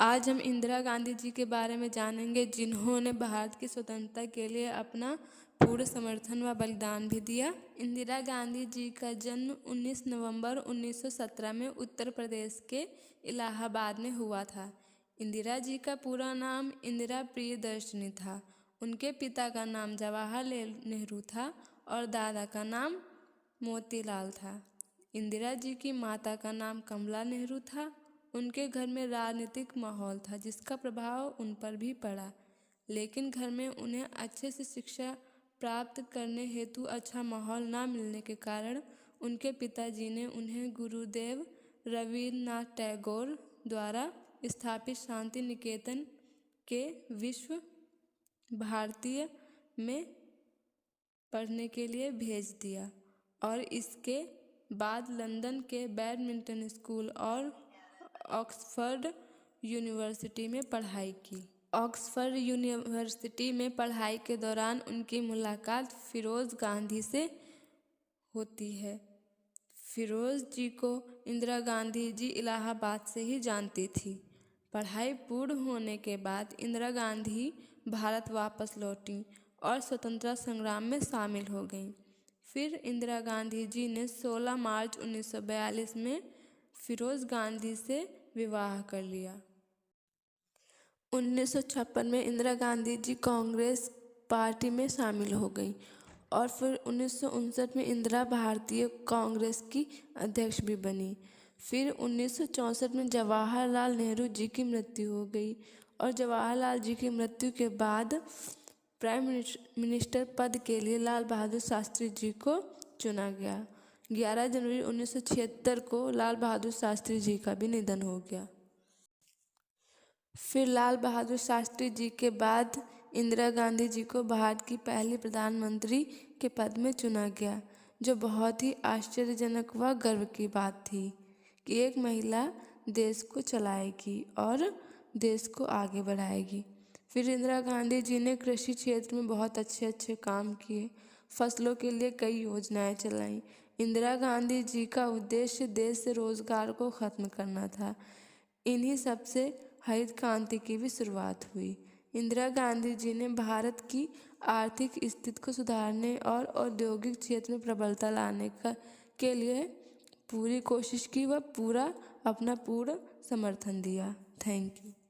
आज हम इंदिरा गांधी जी के बारे में जानेंगे, जिन्होंने भारत की स्वतंत्रता के लिए अपना पूर्ण समर्थन व बलिदान भी दिया। इंदिरा गांधी जी का जन्म 19 नवंबर 1917 में उत्तर प्रदेश के इलाहाबाद में हुआ था। इंदिरा जी का पूरा नाम इंदिरा प्रियदर्शनी था। उनके पिता का नाम जवाहरलाल नेहरू था और दादा का नाम मोतीलाल था। इंदिरा जी की माता का नाम कमला नेहरू था। उनके घर में राजनीतिक माहौल था जिसका प्रभाव उन पर भी पड़ा, लेकिन घर में उन्हें अच्छे से शिक्षा प्राप्त करने हेतु अच्छा माहौल न मिलने के कारण उनके पिताजी ने उन्हें गुरुदेव रवींद्रनाथ टैगोर द्वारा स्थापित शांति निकेतन के विश्व भारतीय में पढ़ने के लिए भेज दिया और इसके बाद लंदन के बैडमिंटन स्कूल और ऑक्सफोर्ड यूनिवर्सिटी में पढ़ाई की। ऑक्सफोर्ड यूनिवर्सिटी में पढ़ाई के दौरान उनकी मुलाकात फिरोज गांधी से होती है। फिरोज जी को इंदिरा गांधी जी इलाहाबाद से ही जानती थी। पढ़ाई पूर्ण होने के बाद इंदिरा गांधी भारत वापस लौटी और स्वतंत्रता संग्राम में शामिल हो गईं। फिर इंदिरा गांधी जी ने 16 मार्च 1942 में फिरोज गांधी से विवाह कर लिया। 1956 में इंदिरा गांधी जी कांग्रेस पार्टी में शामिल हो गई और फिर 1959 में इंदिरा भारतीय कांग्रेस की अध्यक्ष भी बनी। फिर 1964 में जवाहरलाल नेहरू जी की मृत्यु हो गई और जवाहरलाल जी की मृत्यु के बाद प्राइम मिनिस्टर पद के लिए लाल बहादुर शास्त्री जी को चुना गया। 11 जनवरी 1976 को लाल बहादुर शास्त्री जी का भी निधन हो गया। फिर लाल बहादुर शास्त्री जी के बाद इंदिरा गांधी जी को भारत की पहली प्रधानमंत्री के पद में चुना गया, जो बहुत ही आश्चर्यजनक व गर्व की बात थी कि एक महिला देश को चलाएगी और देश को आगे बढ़ाएगी। फिर इंदिरा गांधी जी ने कृषि क्षेत्र में बहुत अच्छे काम किए, फसलों के लिए कई योजनाएं चलाईं। इंदिरा गांधी जी का उद्देश्य देश से रोजगार को खत्म करना था। इन्हीं सबसे हरित क्रांति की भी शुरुआत हुई। इंदिरा गांधी जी ने भारत की आर्थिक स्थिति को सुधारने और औद्योगिक क्षेत्र में प्रबलता लाने के लिए पूरी कोशिश की व अपना पूर्ण समर्थन दिया। Thank you.